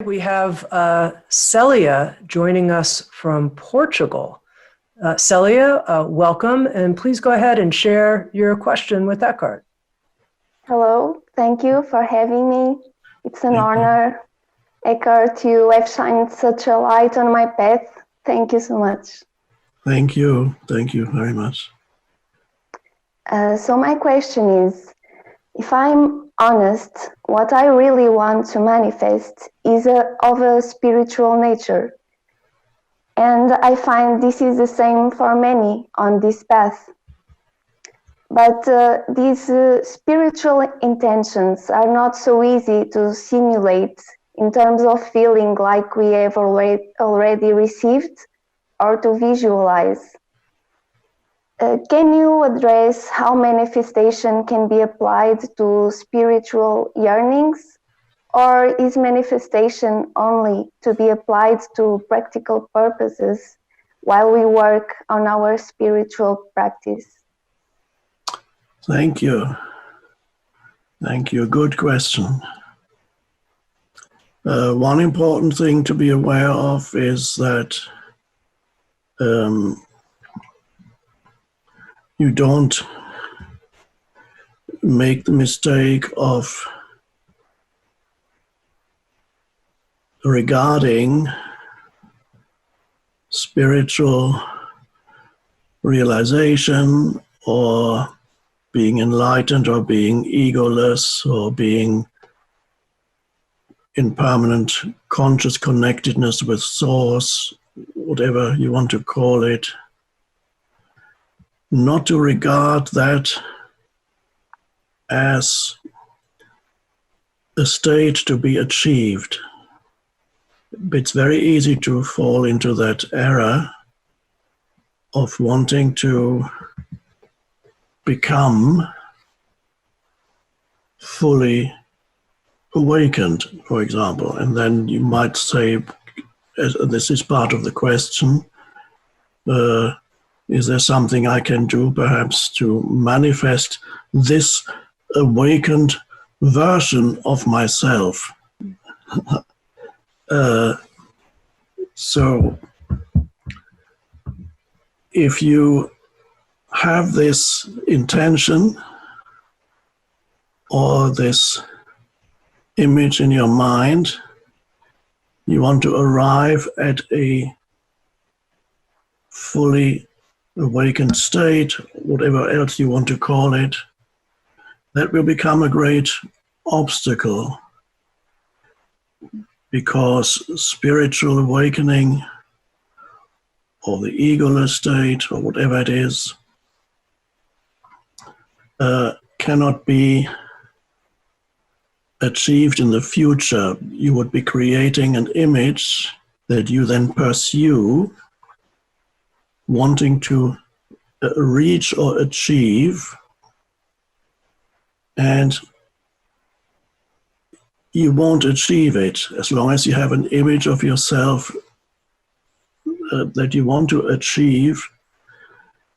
We have Celia joining us from Portugal. Celia, welcome, and please go ahead and share your question with Eckhart. Hello, thank you for having me. It's an honor. Eckhart, you have shined such a light on my path. Thank you so much. Thank you very much. So my question is, if I'm honest, what I really want to manifest is of a spiritual nature. And I find this is the same for many on this path. But these spiritual intentions are not so easy to simulate in terms of feeling like we have already received or to visualize. Can you address how manifestation can be applied to spiritual yearnings? Or is manifestation only to be applied to practical purposes while we work on our spiritual practice? Thank you. Good question. One important thing to be aware of is that you don't make the mistake of regarding spiritual realization or being enlightened or being egoless or being in permanent conscious connectedness with Source, whatever you want to call it, not to regard that as a state to be achieved. It's very easy to fall into that error of wanting to become fully awakened, for example. And then you might say, this is part of the question, is there something I can do perhaps to manifest this awakened version of myself? So if you have this intention or this image in your mind, you want to arrive at a fully awakened state, whatever else you want to call it, that will become a great obstacle, because spiritual awakening or the egoless state or whatever it is cannot be achieved in the future. You would be creating an image that you then pursue, wanting to reach or achieve, and you won't achieve it as long as you have an image of yourself that you want to achieve.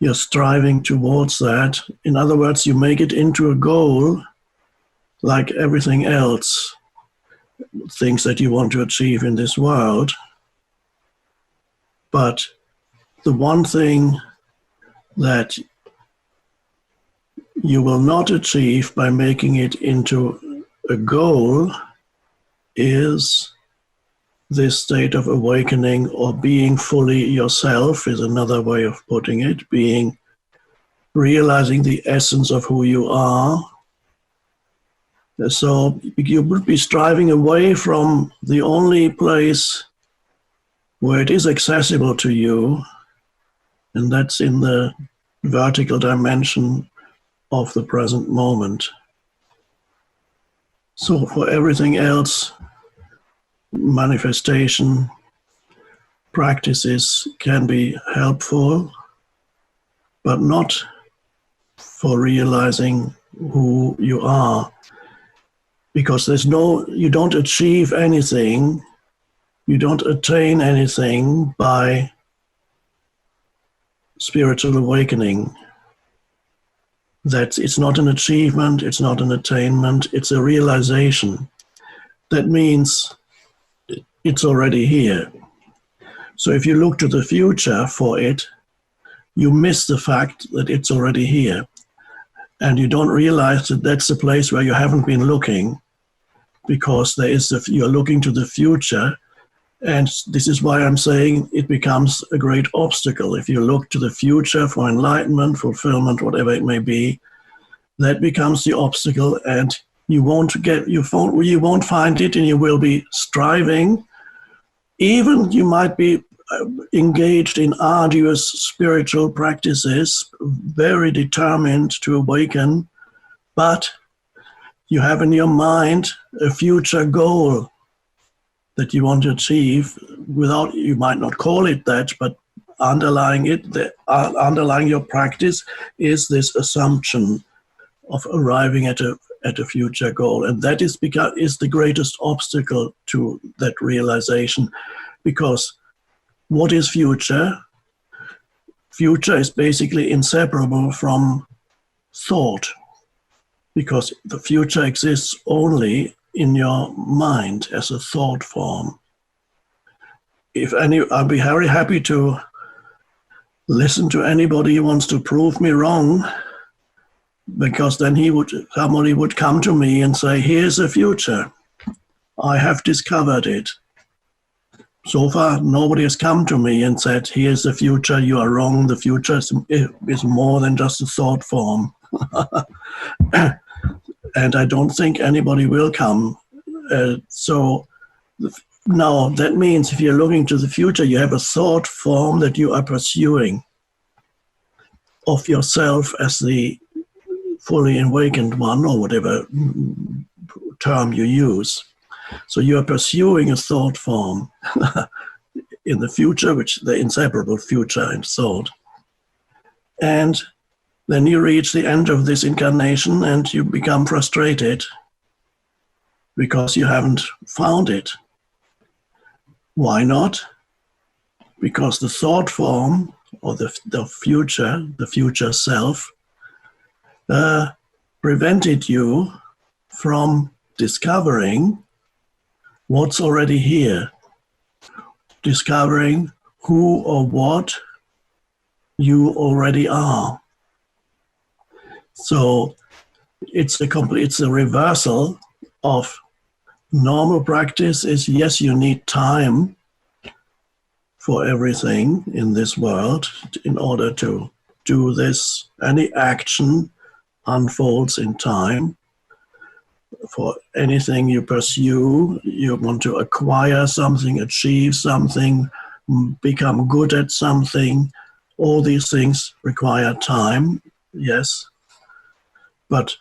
You're striving towards that. In other words, you make it into a goal like everything else, things that you want to achieve in this world. But the one thing that you will not achieve by making it into a goal is this state of awakening, or being fully yourself is another way of putting it, realizing the essence of who you are. So you would be striving away from the only place where it is accessible to you, and that's in the vertical dimension of the present moment. So for everything else, manifestation practices can be helpful, but not for realizing who you are. Because you don't achieve anything, you don't attain anything by spiritual awakening. It's not an achievement, it's not an attainment, it's a realization. That means it's already here. So if you look to the future for it, you miss the fact that it's already here. And you don't realize that that's the place where you haven't been looking, because you're looking to the future. And this is why I'm saying it becomes a great obstacle. If you look to the future for enlightenment, fulfillment, whatever it may be, that becomes the obstacle, and you won't find it, and you will be striving. Even you might be engaged in arduous spiritual practices, very determined to awaken, but you have in your mind a future goal that you want to achieve, without, you might not call it that, but underlying your practice is this assumption of arriving at a future goal. And that is the greatest obstacle to that realization. Because what is future? Future is basically inseparable from thought, because the future exists only in your mind as a thought form. I'll be very happy to listen to anybody who wants to prove me wrong, because then somebody would come to me and say, here's the future. I have discovered it. So far, nobody has come to me and said, here's the future, you are wrong. The future is more than just a thought form. And I don't think anybody will come. So now that means if you're looking to the future, you have a thought form that you are pursuing of yourself as the fully awakened one, or whatever term you use. So you are pursuing a thought form in the future, which the inseparable future and thought. And then you reach the end of this incarnation and you become frustrated because you haven't found it. Why not? Because the thought form, or the future self, prevented you from discovering what's already here, discovering who or what you already are. So it's a reversal of normal practice. Is yes, you need time for everything in this world in order to do this. Any action unfolds in time. For anything you pursue, you want to acquire something, achieve something, become good at something. All these things require time, yes. But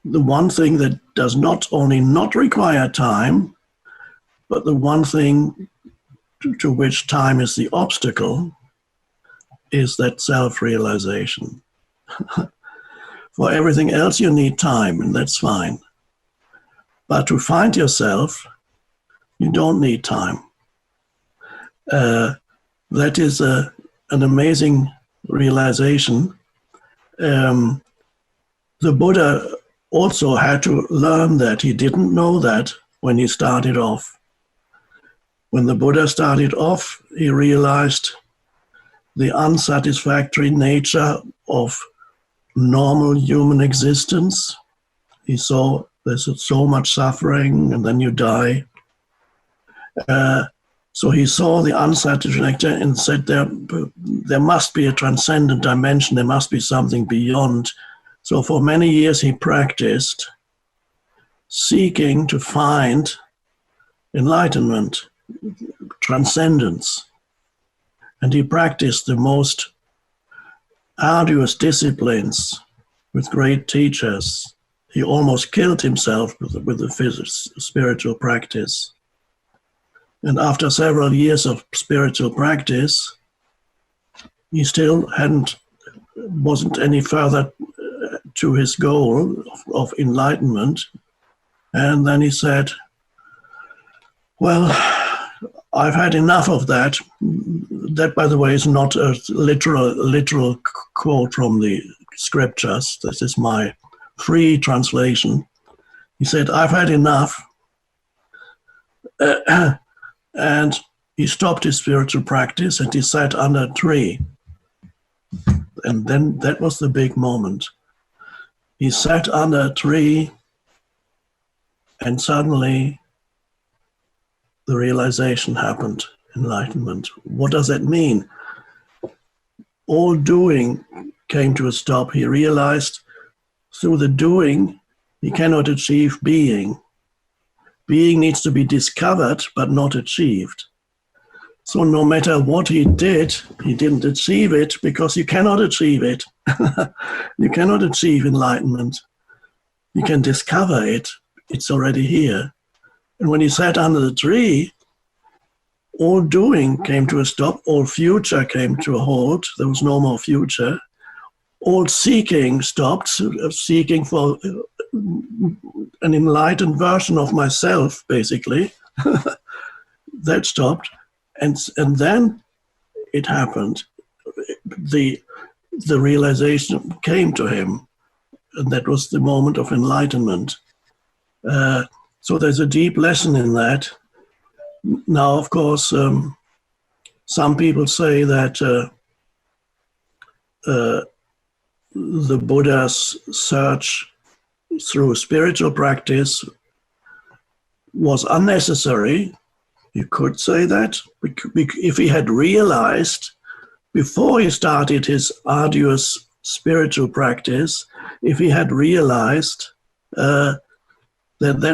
the one thing that does not only not require time, but the one thing to which time is the obstacle, is that self-realization. For everything else you need time, and that's fine. But to find yourself, you don't need time. That is an amazing realization. The Buddha also had to learn that. He didn't know that when he started off. When the Buddha started off, he realized the unsatisfactory nature of normal human existence. He saw there's so much suffering and then you die. So he saw the unsatisfactory and said there must be a transcendent dimension, there must be something beyond. So for many years he practiced seeking to find enlightenment, transcendence. And he practiced the most arduous disciplines with great teachers. He almost killed himself with the spiritual practice. And after several years of spiritual practice, he still wasn't any further to his goal of enlightenment. And then he said, well, I've had enough of that. That, by the way, is not a literal quote from the scriptures. This is my free translation. He said, I've had enough. and he stopped his spiritual practice and he sat under a tree. And then that was the big moment. He sat under a tree, and suddenly the realization happened, enlightenment. What does that mean? All doing came to a stop. He realized through the doing, he cannot achieve being. Being needs to be discovered, but not achieved. So no matter what he did, he didn't achieve it because you cannot achieve it. You cannot achieve enlightenment. You can discover it. It's already here. And when he sat under the tree, all doing came to a stop. All future came to a halt. There was no more future. All seeking stopped, seeking for an enlightened version of myself, basically. That stopped. And then it happened. The realization came to him. And that was the moment of enlightenment. So there's a deep lesson in that. Now, of course, some people say that the Buddha's search through spiritual practice was unnecessary. You could say that. If he had realized before he started his arduous spiritual practice, if he had realized that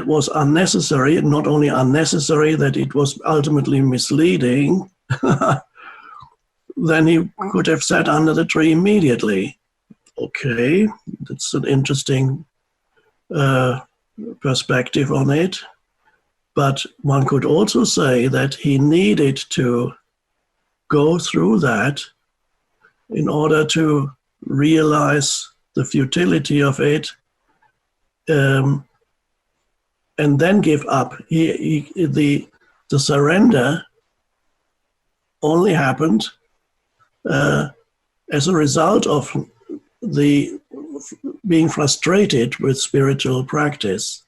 was unnecessary, and not only unnecessary, that it was ultimately misleading, then he could have sat under the tree immediately. Okay, that's an interesting perspective on it. But one could also say that he needed to go through that in order to realize the futility of it, and then give up. The surrender only happened as a result of the being frustrated with spiritual practice.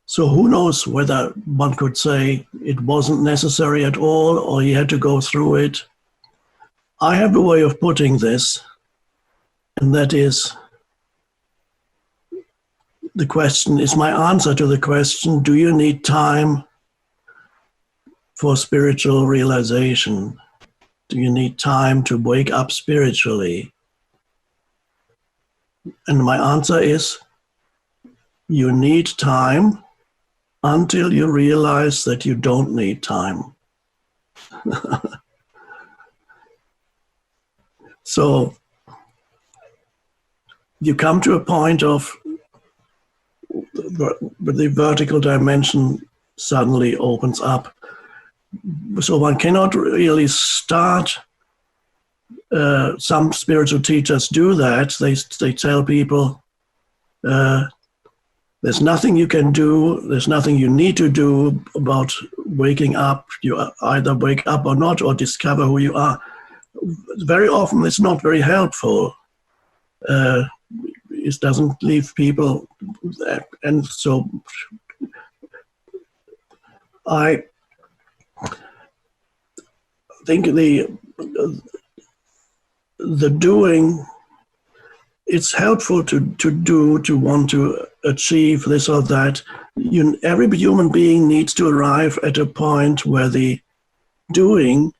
So who knows whether one could say it wasn't necessary at all or he had to go through it. I have a way of putting this, and that is the question, is my answer to the question, do you need time for spiritual realization? Do you need time to wake up spiritually? And my answer is, you need time until you realize that you don't need time. So you come to a point of the vertical dimension suddenly opens up. So one cannot really start. Some spiritual teachers do that. They tell people, there's nothing you can do, there's nothing you need to do about waking up. You either wake up or not, or discover who you are. Very often it's not very helpful. It doesn't leave people, and so I think the doing, it's helpful to do, to want to achieve this or that. Every human being needs to arrive at a point where the doing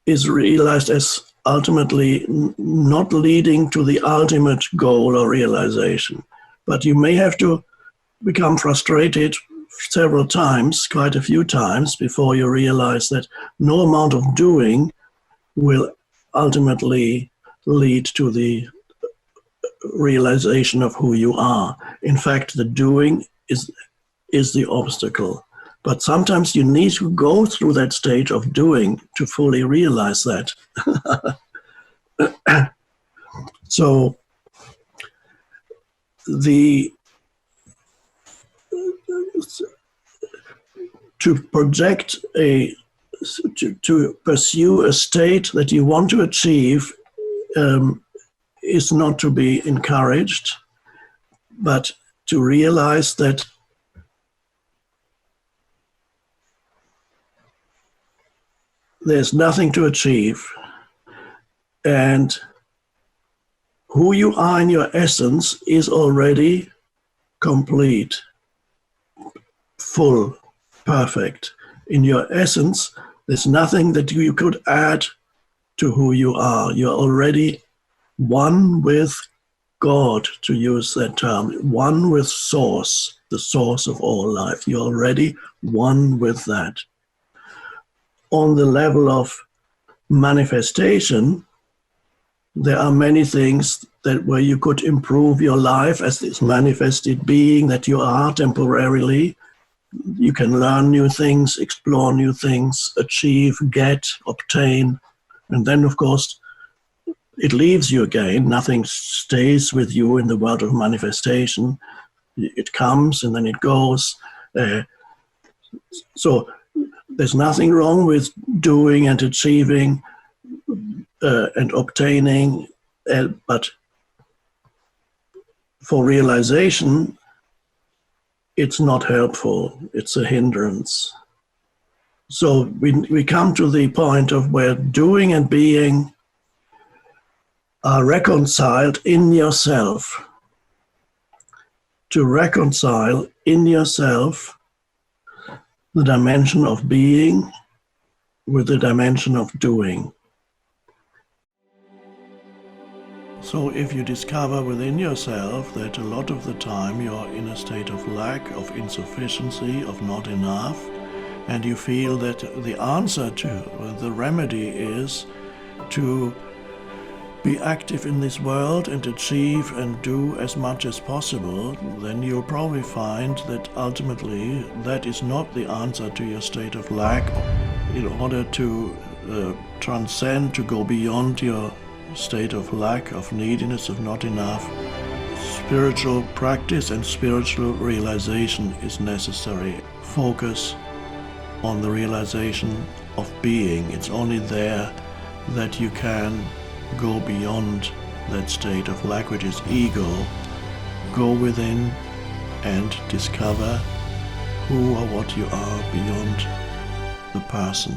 is realized as ultimately not leading to the ultimate goal or realization. But you may have to become frustrated several times, quite a few times, before you realize that no amount of doing will ultimately lead to the realization of who you are. In fact, the doing is the obstacle. But sometimes you need to go through that stage of doing to fully realize that. So to project to pursue a state that you want to achieve is not to be encouraged, but to realize that there's nothing to achieve. And who you are in your essence is already complete, full, perfect. In your essence, there's nothing that you could add to who you are. You're already one with God, to use that term, one with Source, the source of all life. You're already one with that. On the level of manifestation, there are many things that where you could improve your life as this manifested being that you are temporarily. You can learn new things, explore new things, achieve, get, obtain, and then of course it leaves you again. Nothing stays with you in the world of manifestation. It comes and then it goes. So there's nothing wrong with doing and achieving and obtaining, but for realization, it's not helpful. It's a hindrance. So we come to the point of where doing and being are reconciled in yourself. To reconcile in yourself the dimension of being with the dimension of doing. So if you discover within yourself that a lot of the time you're in a state of lack, of insufficiency, of not enough, and you feel that the answer to, the remedy is to be active in this world and achieve and do as much as possible, then you'll probably find that ultimately that is not the answer to your state of lack. In order to transcend, to go beyond your state of lack, of neediness, of not enough, spiritual practice and spiritual realization is necessary. Focus on the realization of being. It's only there that you can go beyond that state of lack, which is ego. Go within and discover who or what you are beyond the person.